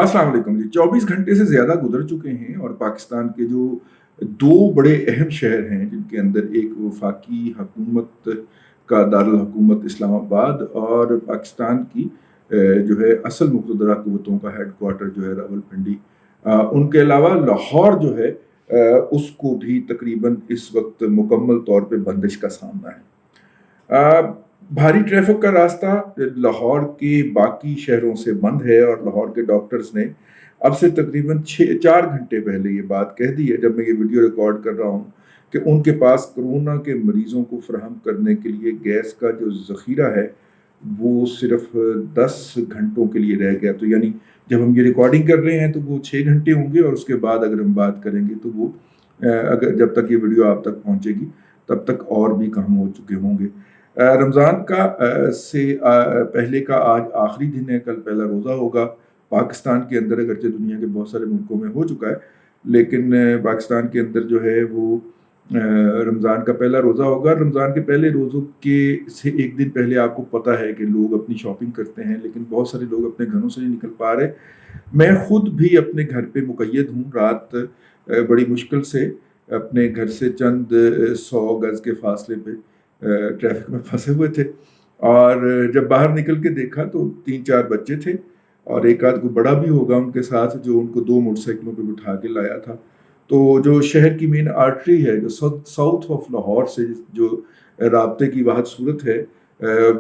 अस्सलाम वालेकुम जी। 24 घंटे से ज़्यादा गुजर चुके हैं और पाकिस्तान के जो 2 बड़े अहम शहर हैं, जिनके अंदर एक वफाकी हुकूमत का दारुल हुकूमत इस्लामाबाद और पाकिस्तान की जो है असल मुक़तदरा क़ुव्वतों का हेडक्वार्टर जो है रावलपिंडी, उनके अलावा लाहौर जो है उसको भी तकरीबन इस वक्त मुकम्मल तौर पे बंदिश का सामना है। भारी ट्रैफिक का रास्ता लाहौर के बाकी शहरों से बंद है और लाहौर के डॉक्टर्स ने अब से तकरीबन 4 घंटे पहले ये बात कह दी है, जब मैं ये वीडियो रिकॉर्ड कर रहा हूँ, कि उनके पास कोरोना के मरीजों को फराहम करने के लिए गैस का जो ज़ख़ीरा है वो सिर्फ 10 घंटों के लिए रह गया। तो यानी जब हम ये रिकॉर्डिंग कर रहे हैं तो वो 6 घंटे होंगे, और उसके बाद अगर हम बात करेंगे तो वो अगर जब तक ये वीडियो आप तक पहुँचेगी तब तक और भी कम हो चुके होंगे। रमज़ान का पहले का आज आखिरी दिन है, कल पहला रोज़ा होगा पाकिस्तान के अंदर। अगरचे दुनिया के बहुत सारे मुल्कों में हो चुका है, लेकिन पाकिस्तान के अंदर जो है वो रमज़ान का पहला रोज़ा होगा। रमज़ान के पहले रोज़ों के से एक दिन पहले आपको पता है कि लोग अपनी शॉपिंग करते हैं, लेकिन बहुत सारे लोग अपने घरों से नहीं निकल पा रहे। मैं खुद भी अपने घर पे मुक़य्यद हूँ। रात बड़ी मुश्किल से अपने घर से चंद 100 गज़ के फासले पे ट्रैफिक में फंसे हुए थे, और जब बाहर निकल के देखा तो 3-4 बच्चे थे और एक आध कोई बड़ा भी होगा उनके साथ, जो उनको 2 मोटरसाइकिलों पे बिठा के लाया था। तो जो शहर की मेन आर्टरी है, जो साउथ ऑफ लाहौर से जो राब्ते की वाहद सूरत है,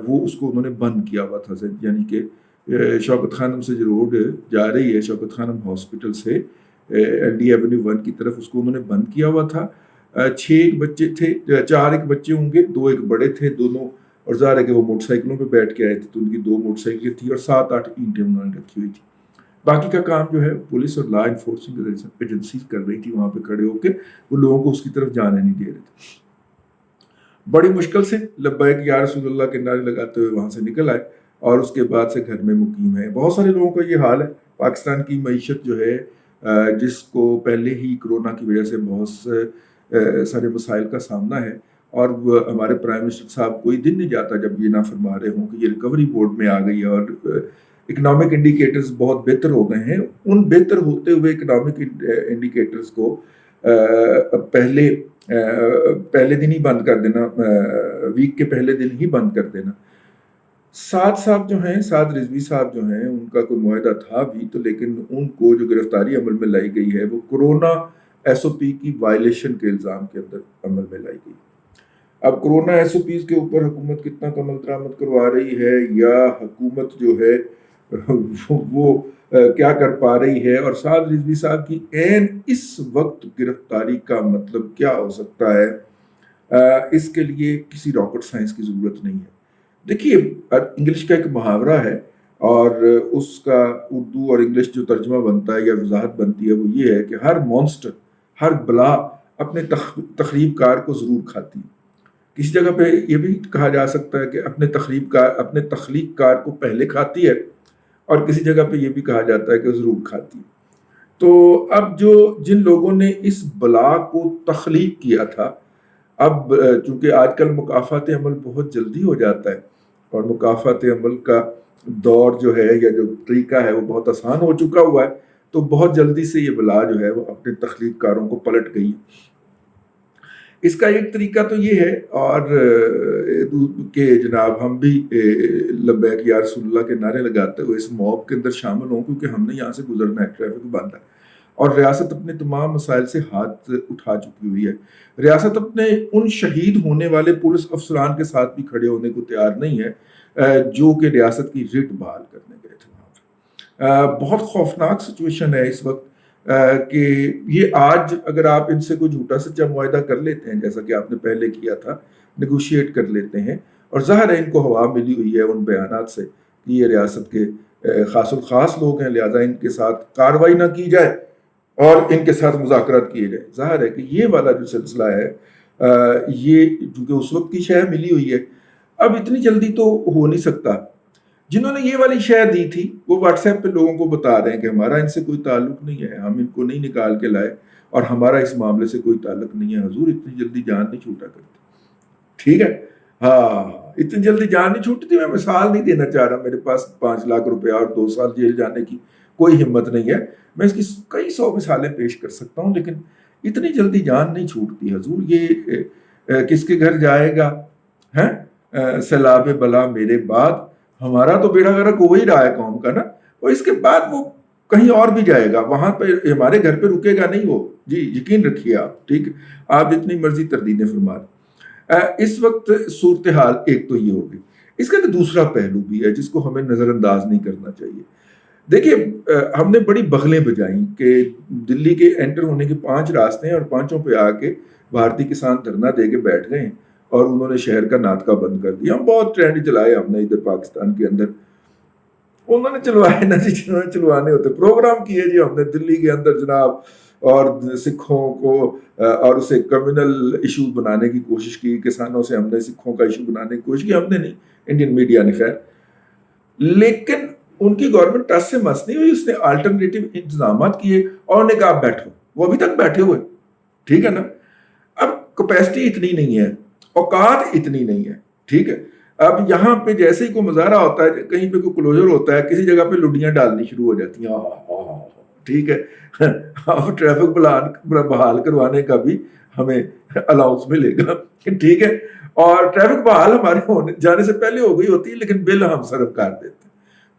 वो उसको उन्होंने बंद किया हुआ था। यानी कि शौकत खानम से जो रोड जा रही है, शौकत खानम हॉस्पिटल से LD एवेन्यू 1 की तरफ, उसको उन्होंने बंद किया हुआ था। 6 एक बच्चे थे, 4 एक बच्चे होंगे, 2 एक बड़े थे दोनों, और ज़ाहिर है कि वो मोटरसाइकिलों पे बैठ के आए थे, तो उनकी 2 मोटरसाइकिलें थी और 7-8 ईंटें उन्होंने रखी हुई थी। बाकी का काम जो है पुलिस और लॉ इन्फोर्सिंग एजेंसीज कर रही थी, वहाँ पे खड़े होके वो लोगों को उसकी तरफ जाने नहीं दे रहे थे। बड़ी मुश्किल से लब्बैक या रसूलल्लाह के नारे लगाते हुए वहाँ से निकल आए और उसके बाद से घर में मुकीम है। बहुत सारे लोगों का ये हाल है। पाकिस्तान की मईशत जो है, जिसको पहले ही कोरोना की वजह से बहुत सारे मसाइल का सामना है, और हमारे प्राइम मिनिस्टर साहब कोई दिन नहीं जाता जब ये ना फरमा रहे हों कि ये रिकवरी बोर्ड में आ गई है और इकनॉमिक इंडिकेटर्स बहुत बेहतर हो गए हैं। उन बेहतर होते हुए इकनॉमिक इंडिकेटर्स को पहले दिन ही बंद कर देना, वीक के पहले दिन ही बंद कर देना। साद रिजवी साहब जो हैं, उनका कोई मुआहदा था भी तो, लेकिन उनको जो गिरफ्तारी अमल में लाई गई है वो कोरोना SOP की वायलेशन के इल्ज़ाम के अंदर अमल में लाई गई। अब कोरोना SOPs के ऊपर हुकूमत कितना कमल दरामद करवा रही है, या हुकूमत जो है वो क्या कर पा रही है, और साद रिजवी साहब की ऐन इस वक्त गिरफ्तारी का मतलब क्या हो सकता है, इसके लिए किसी रॉकेट साइंस की ज़रूरत नहीं है। देखिए, इंग्लिश का एक मुहावरा है, और उसका उर्दू और इंग्लिश जो तर्जुमा बनता है या वजाहत बनती है वो ये है कि हर मॉन्स्टर, हर बला अपने तखरीब कार को ज़रूर खाती है। किसी जगह पे ये भी कहा जा सकता है कि अपने तख्लीक कार को पहले खाती है, और किसी जगह पे ये भी कहा जाता है कि ज़रूर खाती है। तो अब जिन लोगों ने इस बला को तख्लीक किया था, अब चूंकि आजकल मुकाफ़ात अमल बहुत जल्दी हो जाता है, और मुकाफ़ात अमल का दौर जो है या जो तरीका है वो बहुत आसान हो चुका हुआ है, तो बहुत जल्दी से ये बला जो है वो अपने तख्लीक कारों को पलट गई। इसका एक तरीका तो ये है, और कि जनाब हम भी लब्बैक या रसूलल्लाह के नारे लगाते हुए इस मॉब के अंदर शामिल हों, क्योंकि हमने यहाँ से गुजरना है, ट्रैफिक बंद है, और रियासत अपने तमाम मसाइल से हाथ उठा चुकी हुई है। रियासत अपने उन शहीद होने वाले पुलिस अफसरान के साथ भी खड़े होने को तैयार नहीं है, जो कि रियासत की रिट बहाल करने गए थे वहाँ पे। बहुत खौफनाक सिचुएशन है इस वक्त, कि ये आज अगर आप इनसे कोई झूठा सच्चा मुआहदा कर लेते हैं, जैसा कि आपने पहले किया था, नेगोशिएट कर लेते हैं, और ज़ाहिर है इनको हवा मिली हुई है उन बयानात से कि ये रियासत के खासुल खास लोग हैं, लिहाजा इनके साथ कार्रवाई ना की जाए और इनके साथ मुज़ाकरात किए जाए। ज़ाहिर है कि ये वाला जो सिलसिला है, ये चूँकि उस वक्त की शय मिली हुई है, अब इतनी जल्दी तो हो नहीं सकता। जिन्होंने ये वाली शय दी थी वो व्हाट्सएप पे लोगों को बता रहे हैं कि हमारा इनसे कोई ताल्लुक नहीं है, हम इनको नहीं निकाल के लाए, और हमारा इस मामले से कोई ताल्लुक नहीं है, हुजूर इतनी जल्दी जान नहीं छूटा करते। ठीक है, हाँ, इतनी जल्दी जान नहीं छूटती। मैं मिसाल नहीं देना चाह रहा, मेरे पास 5 लाख रुपया और 2 साल जेल जाने की कोई हिम्मत नहीं है। मैं इसकी कई 100 मिसालें पेश कर सकता हूँ, लेकिन इतनी जल्दी जान नहीं छूटती हजूर। ये किसके घर जाएगा है सैलाब बला मेरे बाद। हमारा तो बेड़ा गर्क हो ही रहा है कौम का ना, और इसके बाद वो कहीं और भी जाएगा, वहां पे हमारे घर पे रुकेगा नहीं वो। जी यकीन रखिए आप, ठीक। आप जितनी मर्जी तरदीदें फरमा लें। इस वक्त सूरत हाल एक तो ये होगी, इसका तो दूसरा पहलू भी है जिसको हमें नज़रअंदाज नहीं करना चाहिए। देखिए, हमने बड़ी बगलें बजाई कि दिल्ली के एंटर होने के 5 रास्ते हैं और पांचों पे आके भारतीय किसान धरना दे के बैठ गए हैं और उन्होंने शहर का नाटका बंद कर दिया। हम बहुत ट्रेंड चलाए हमने इधर पाकिस्तान के अंदर, उन्होंने चलवाए ना जी, जिन्होंने चलवाने होते। प्रोग्राम किए जी हमने दिल्ली के अंदर जनाब, और सिखों को और उसे कम्युनल इशू बनाने की कोशिश की, किसानों से हमने सिखों का इशू बनाने की कोशिश की। हमने नहीं, इंडियन मीडिया ने, खैर। लेकिन उनकी गवर्नमेंट टस से मस नहीं हुई, उसने अल्टरनेटिव इंतजाम किए और उन्होंने कहा आप बैठो। वो अभी तक बैठे हुए, ठीक है ना। अब कैपेसिटी इतनी नहीं है, औकात इतनी नहीं है, ठीक है। अब यहाँ पे जैसे ही कोई मुजाहरा होता है, कहीं पे कोई क्लोजर होता है, किसी जगह पे लुडियां डालनी शुरू हो जाती हैं, ठीक है। अब ट्रैफिक बहाल करवाने का भी हमें अलाउंस मिलेगा, ठीक है। और ट्रैफिक बहाल हमारे होने जाने से पहले हो गई होती है, लेकिन बिल हम सर्व कर देते हैं।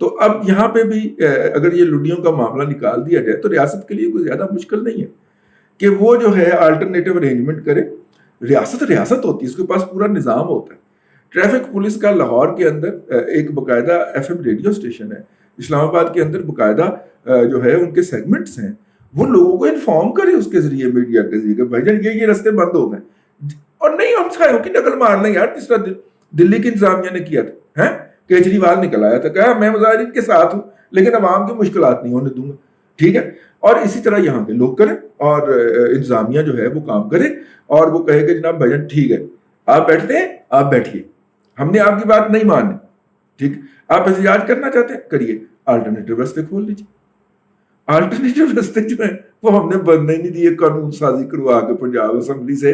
तो अब यहाँ पे भी अगर ये लुडियों का मामला निकाल दिया जाए तो रियासत के लिए कोई ज्यादा मुश्किल नहीं है कि वो जो है अल्टरनेटिव अरेंजमेंट करे। रियासत होती है, उसके पास पूरा निज़ाम होता है। ट्रैफिक पुलिस का लाहौर के अंदर एक बाकायदा FM रेडियो स्टेशन है, इस्लामाबाद के अंदर बाकायदा जो है उनके सेगमेंट्स हैं, वो लोगों को इन्फॉर्म करे उसके जरिए, मीडिया के जरिए, भाईजान ये रास्ते बंद हो गए। और नहीं हम सायों की नकल मार लें यार, तीसरा दिल्ली की इंतजामिया ने किया था, है केजरीवाल निकल आया था, कहा मैं मुजाहिरीन के साथ हूं लेकिन अवाम की मुश्किलात नहीं होने दूंगा, ठीक है। और इसी तरह यहाँ के लोग करें और इंतजामिया जो है वो काम करे और वो कहे कि जनाब भाईजान ठीक है, आप बैठते हैं, आप बैठिए, हमने आपकी बात नहीं मानी, ठीक। आप एहतजाज करना चाहते हैं, करिए, अल्टरनेटिव रास्ते खोल लीजिए। अल्टरनेटिव रास्ते जो है वो हमने बनने ही नहीं दिए, कानून साजी करवा के पंजाब असेंबली से।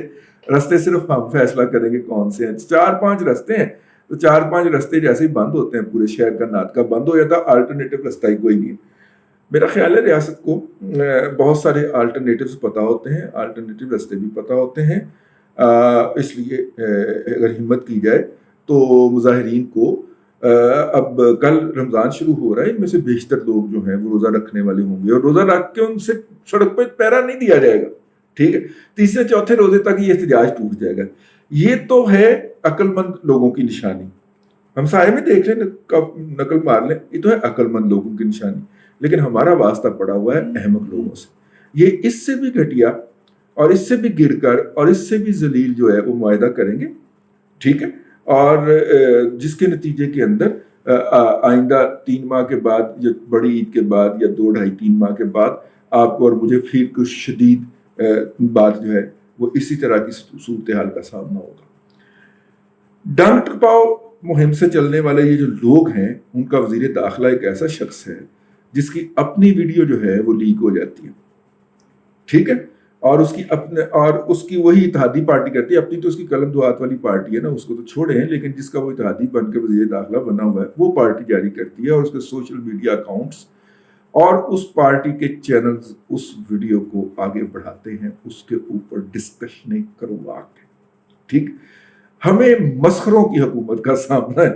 रास्ते सिर्फ हम फैसला करेंगे कौन से हैं। 4-5 रास्ते हैं, तो 4-5 रास्ते जैसे ही बंद होते हैं पूरे शहर का नाटका बंद हो जाता, अल्टरनेटिव रास्ता ही कोई नहीं है। मेरा ख्याल है रियासत को बहुत सारे अल्टरनेटिव्स पता होते हैं, अल्टरनेटिव रास्ते भी पता होते हैं। इसलिए अगर हिम्मत की जाए तो मुजाहिरीन को अब कल रमज़ान शुरू हो रहा है, इनमें से बेशतर लोग जो हैं वो रोज़ा रखने वाले होंगे और रोज़ा रख के उनसे सड़क पे पैरा नहीं दिया जाएगा, ठीक है। तीसरे चौथे रोजे तक ये एहतजाज टूट जाएगा। ये तो है अक्लमंद लोगों की निशानी। हम साए में देख लें, नकल मार लें, ये तो है अक्लमंद लोगों की निशानी। लेकिन हमारा वास्ता पड़ा हुआ है अहमक लोगों से। ये इससे भी घटिया और इससे भी गिरकर और इससे भी जलील जो है वो मुआहदा करेंगे, ठीक है। और जिसके नतीजे के अंदर आइंदा 3 माह के बाद या बड़ी ईद के बाद या 2-2.5-3 माह के बाद आपको और मुझे फिर कुछ शदीद बात जो है वो इसी तरह की सूरत हाल का सामना होगा। डंग टपाओ मुहिम से चलने वाले ये जो लोग हैं, उनका वजीर दाखिला एक ऐसा शख्स है जिसकी अपनी वीडियो जो है वो लीक हो जाती है, ठीक है। और उसकी वही इत्तेहादी पार्टी करती है, अपनी तो उसकी कलम दुआत वाली पार्टी है ना, उसको तो छोड़े हैं, लेकिन जिसका वो इत्तेहादी बन के वजीर दाखिला बना हुआ है वो पार्टी जारी करती है और उसके सोशल मीडिया अकाउंट्स और उस पार्टी के चैनल्स उस वीडियो को आगे बढ़ाते हैं, उसके ऊपर डिस्कशनें करवा के, ठीक। हमें मस्खरों की हुकूमत का सामना है,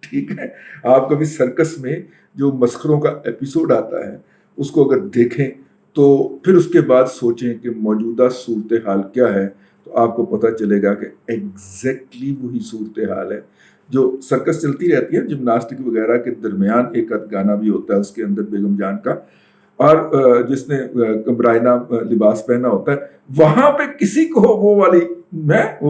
ठीक है। आप कभी सर्कस में जो मस्खरों का एपिसोड आता है उसको अगर देखें तो फिर उसके बाद सोचें कि मौजूदा सूरत हाल क्या है, तो आपको पता चलेगा कि एग्जैक्टली वही सूरत हाल है जो सर्कस चलती रहती है। जिम्नास्टिक वगैरह के दरमियान एक गाना भी होता है उसके अंदर बेगम जान का, और जिसने कमराइना लिबास पहना होता है, वहां पे किसी को वो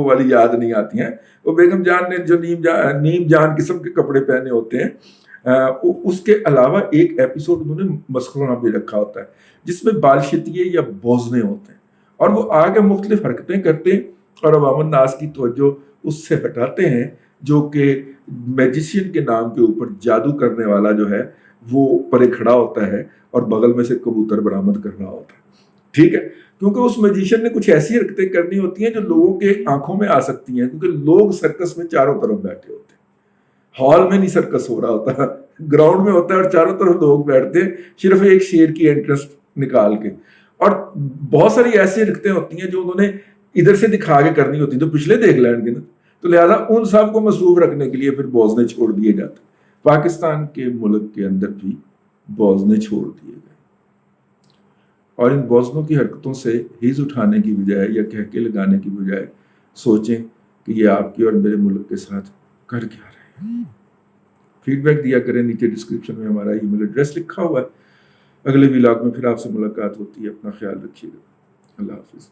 वाली याद नहीं आती हैं। वो बेगम जान ने जो नीम जान किस्म के कपड़े पहने होते हैं, उसके अलावा एक एपिसोड उन्होंने मस्खरों भी रखा होता है जिसमें बालशतिये या बोझने होते हैं और वो आगे मुख्तलिफ हरकतें करते हैं और अवामन नास की तवज्जो उससे हटाते हैं, जो कि मैजिशियन के नाम के ऊपर जादू करने वाला जो है वो परे खड़ा होता है और बगल में से कबूतर बरामद कर रहा होता है, ठीक है। کیونکہ اس میجیشین نے کچھ ایسی حرکتیں کرنی ہوتی ہیں جو لوگوں کے آنکھوں میں آ سکتی ہیں، کیونکہ لوگ سرکس میں چاروں طرف بیٹھے ہوتے ہیں، ہال میں نہیں سرکس ہو رہا ہوتا، گراؤنڈ میں ہوتا ہے اور چاروں طرف لوگ بیٹھتے ہیں صرف ایک شیر کی انٹرسٹ نکال کے، اور بہت ساری ایسی حرکتیں ہوتی ہیں جو انہوں نے ادھر سے دکھا کے کرنی ہوتی ہیں تو پچھلے دیکھ لیں گے نا، تو لہٰذا ان سب کو مصروف رکھنے کے لیے پھر بوزنے چھوڑ دیے جاتے. پاکستان کے ملک کے اندر بھی بوزنے چھوڑ دیے گئے، اور ان بوزنوں کی حرکتوں سے ہیز اٹھانے کی بجائے یا کہکے لگانے کی بجائے سوچیں کہ یہ آپ کی اور میرے ملک کے ساتھ کر کیا رہے ہیں. فیڈ بیک دیا کریں، نیچے ڈسکرپشن میں ہمارا ای میل ایڈریس لکھا ہوا ہے. اگلے ولاگ میں پھر آپ سے ملاقات ہوتی ہے. اپنا خیال رکھیے گا. اللہ حافظ.